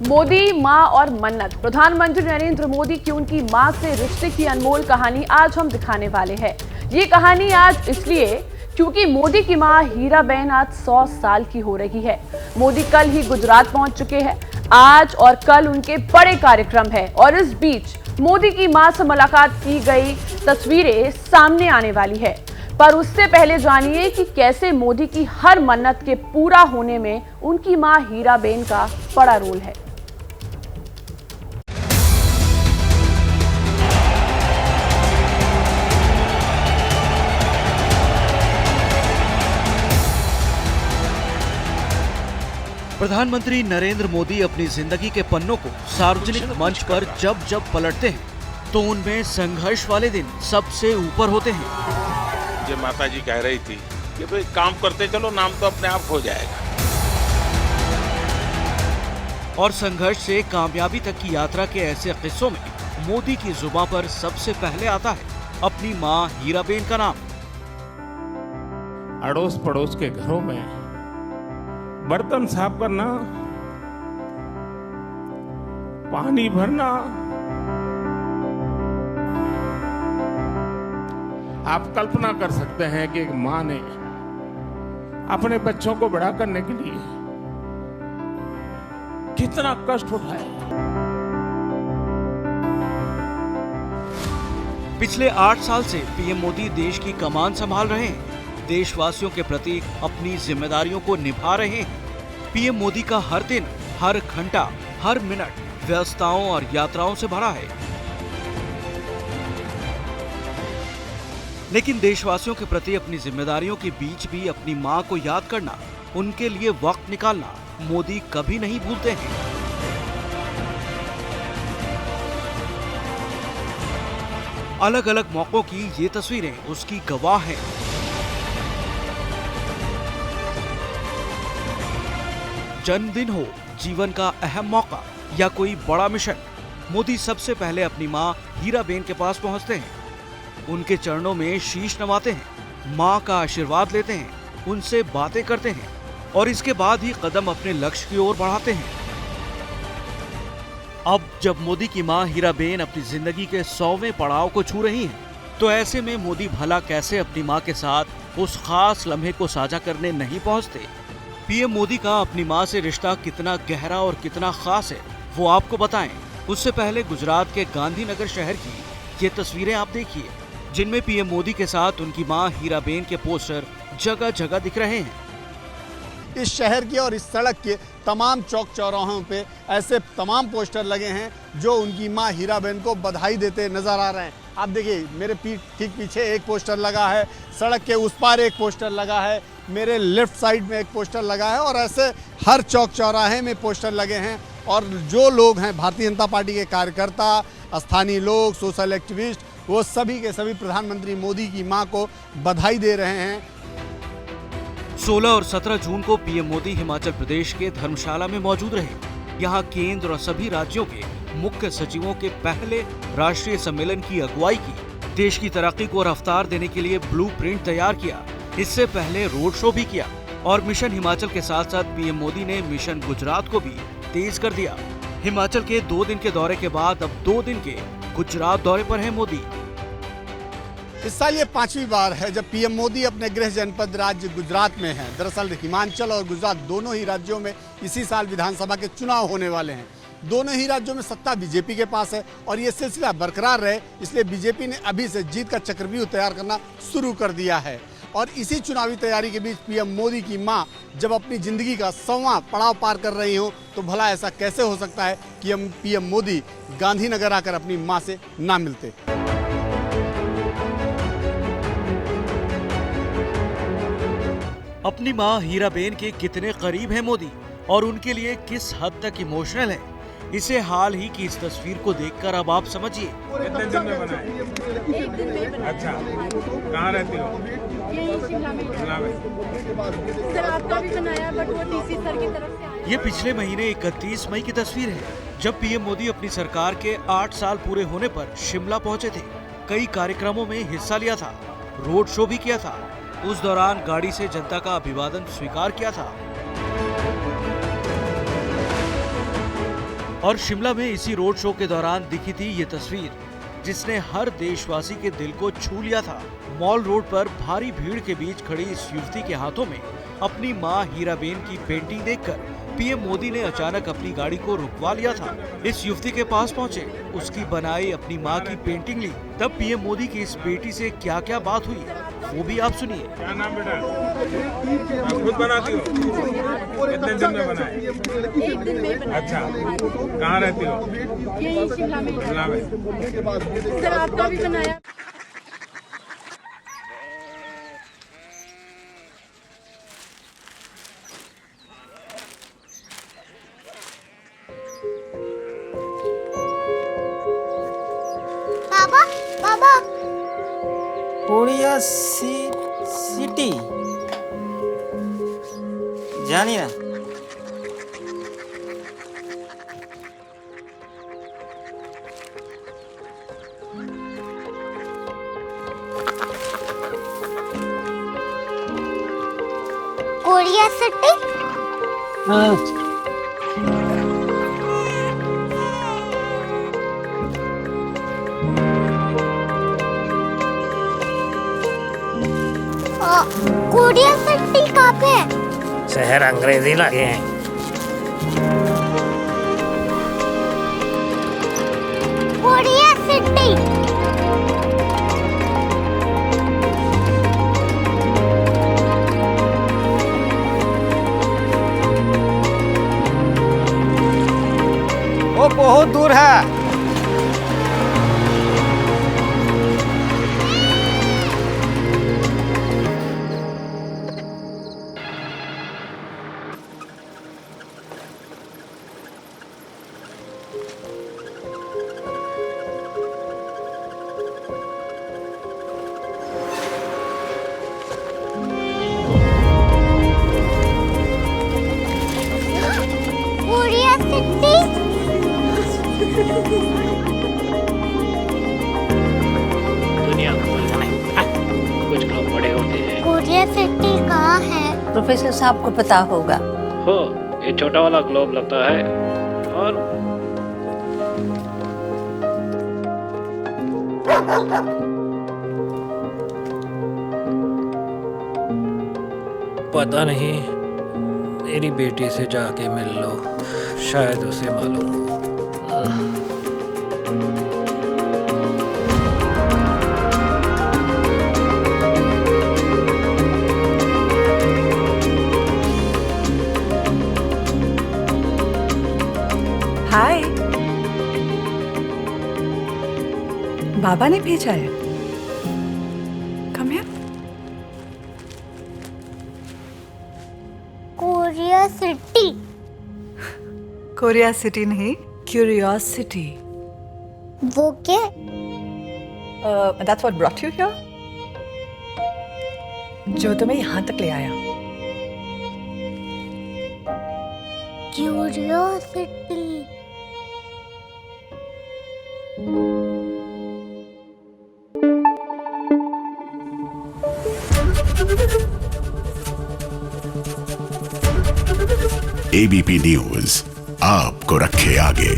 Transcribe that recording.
मोदी, मां और मन्नत। प्रधानमंत्री नरेंद्र मोदी की उनकी मां से रिश्ते की अनमोल कहानी आज हम दिखाने वाले हैं। ये कहानी आज इसलिए क्योंकि मोदी की मां हीराबेन आज 100 साल की हो रही है। मोदी कल ही गुजरात पहुंच चुके हैं। आज और कल उनके बड़े कार्यक्रम है और इस बीच मोदी की मां से मुलाकात की गई तस्वीरें सामने आने वाली है। पर उससे पहले जानिए कि कैसे मोदी की हर मन्नत के पूरा होने में उनकी मां हीराबेन का बड़ा रोल है। प्रधानमंत्री नरेंद्र मोदी अपनी जिंदगी के पन्नों को सार्वजनिक मंच पर जब जब पलटते हैं तो उनमें संघर्ष वाले दिन सबसे ऊपर होते हैं। जो माता जी कह रही थी कि भाई काम करते चलो, नाम तो अपने आप हो जाएगा। और संघर्ष से कामयाबी तक की यात्रा के ऐसे किस्सों में मोदी की जुबान पर सबसे पहले आता है अपनी मां हीराबेन का नाम। अड़ोस पड़ोस के घरों में बर्तन साफ करना, पानी भरना, आप कल्पना कर सकते हैं कि एक मां ने अपने बच्चों को बड़ा करने के लिए कितना कष्ट उठाया। पिछले 8 साल से पीएम मोदी देश की कमान संभाल रहे हैं। देशवासियों के प्रति अपनी जिम्मेदारियों को निभा रहे हैं। पीएम मोदी का हर दिन, हर घंटा, हर मिनट व्यस्तताओं और यात्राओं से भरा है। लेकिन देशवासियों के प्रति अपनी जिम्मेदारियों के बीच भी अपनी मां को याद करना, उनके लिए वक्त निकालना मोदी कभी नहीं भूलते हैं। अलग अलग मौकों की ये तस्वीरें उसकी गवाह हैं। जन्मदिन हो, जीवन का अहम मौका या कोई बड़ा मिशन, मोदी सबसे पहले अपनी मां हीराबेन के पास पहुंचते हैं। उनके चरणों में शीश नवाते हैं, मां का आशीर्वाद लेते हैं, उनसे बातें करते हैं और इसके बाद ही कदम अपने लक्ष्य की ओर बढ़ाते हैं। अब जब मोदी की मां हीराबेन अपनी जिंदगी के 100वें पड़ाव को छू रही हैं, तो ऐसे में मोदी भला कैसे अपनी मां के साथ उस खास लम्हे को साझा करने नहीं पहुंचते। पीएम मोदी का अपनी मां से रिश्ता कितना गहरा और कितना खास है, वो आपको बताएं। उससे पहले गुजरात के गांधीनगर शहर की ये तस्वीरें आप देखिए, जिनमें पीएम मोदी के साथ उनकी मां हीराबेन के पोस्टर जगह जगह दिख रहे हैं। इस शहर के और इस सड़क के तमाम चौक चौराहों पे ऐसे तमाम पोस्टर लगे हैं जो उनकी मां हीराबेन को बधाई देते नजर आ रहे हैं। आप देखिए, मेरे ठीक पीछे एक पोस्टर लगा है, सड़क के उस पार एक पोस्टर लगा है, मेरे लेफ्ट साइड में एक पोस्टर लगा है और ऐसे हर चौक चौराहे में पोस्टर लगे हैं। और जो लोग हैं भारतीय जनता पार्टी के कार्यकर्ता, स्थानीय लोग, सोशल एक्टिविस्ट, वो सभी के सभी प्रधानमंत्री मोदी की मां को बधाई दे रहे हैं। 16 और 17 जून को पीएम मोदी हिमाचल प्रदेश के धर्मशाला में मौजूद रहे। यहाँ केंद्र और सभी राज्यों के मुख्य सचिवों के पहले राष्ट्रीय सम्मेलन की अगुवाई की। देश की तरक्की को रफ्तार देने के लिए ब्लूप्रिंट तैयार किया। इससे पहले रोड शो भी किया और मिशन हिमाचल के साथ साथ पीएम मोदी ने मिशन गुजरात को भी तेज कर दिया। हिमाचल के 2 दिन के दौरे के बाद अब 2 दिन के गुजरात दौरे पर है मोदी। इस साल ये 5वीं बार है जब पीएम मोदी अपने गृह जनपद राज्य गुजरात में हैं। दरअसल हिमाचल और गुजरात दोनों ही राज्यों में इसी साल विधानसभा के चुनाव होने वाले हैं। दोनों ही राज्यों में सत्ता बीजेपी के पास है और ये सिलसिला बरकरार रहे, इसलिए बीजेपी ने अभी से जीत का चक्रव्यूह तैयार करना शुरू कर दिया है। और इसी चुनावी तैयारी के बीच पीएम मोदी की मां जब अपनी जिंदगी का 100वां पड़ाव पार कर रही हो, तो भला ऐसा कैसे हो सकता है कि पीएम मोदी गांधीनगर आकर अपनी मां से ना मिलते। अपनी मां हीराबेन के कितने करीब है मोदी और उनके लिए किस हद तक इमोशनल है, इसे हाल ही की इस तस्वीर को देखकर अब आप समझिए। कितने दिन में बना है? एक दिन में बना। अच्छा, कहाँ रहती हो? यही शिमला में। शिमला में। सर आपका भी बनाया, बट वो डीसी सर की तरफ से आया। ये पिछले महीने 31 मई की तस्वीर है, जब पीएम मोदी अपनी सरकार के 8 साल पूरे होने पर शिमला पहुंचे थे। कई कार्यक्रमों में हिस्सा लिया था, रोड शो भी किया था। उस दौरान गाड़ी से जनता का अभिवादन स्वीकार किया था। और शिमला में इसी रोड शो के दौरान दिखी थी ये तस्वीर, जिसने हर देशवासी के दिल को छू लिया था। मॉल रोड पर भारी भीड़ के बीच खड़ी इस युवती के हाथों में अपनी मां हीराबेन की पेंटिंग देखकर पीएम मोदी ने अचानक अपनी गाड़ी को रुकवा लिया था। इस युवती के पास पहुंचे, उसकी बनाई अपनी मां की पेंटिंग ली। तब पीएम मोदी की इस बेटी से क्या क्या बात हुई, वो भी आप सुनिए। क्या नाम बेटा? आप खुद बनाती हो? कितने दिन में बनाए? एक दिन में बनाया। अच्छा, कहाँ रहती हो? यही शिमला में। शिमला में। सर आपका भी बनाया। बाबा बाबा कोरिया सिटी जानी ना। कोरिया सिटी कोरिया सिटी कहाँ पे है? शहर अंग्रेजी लगे हैं। कोरिया सिटी वो बहुत दूर है। कोरिया सिटी दुनिया कुछ लोग बड़े होते हैं। कोरिया सिटी कहाँ है? प्रोफेसर साहब को पता होगा। हो, ये छोटा वाला ग्लोब लगता है और पता नहीं, मेरी बेटी से जाके मिल लो, शायद उसे मालूम हो। हाय, बाबा ने भेजा है। Come here. Korea city Korea city नहीं, क्यूरियोसिटी। वो क्या? That's what brought you here? जो तुम्हें यहाँ तक ले आया। क्यूरियोसिटी एबीपी न्यूज आपको रखे आगे।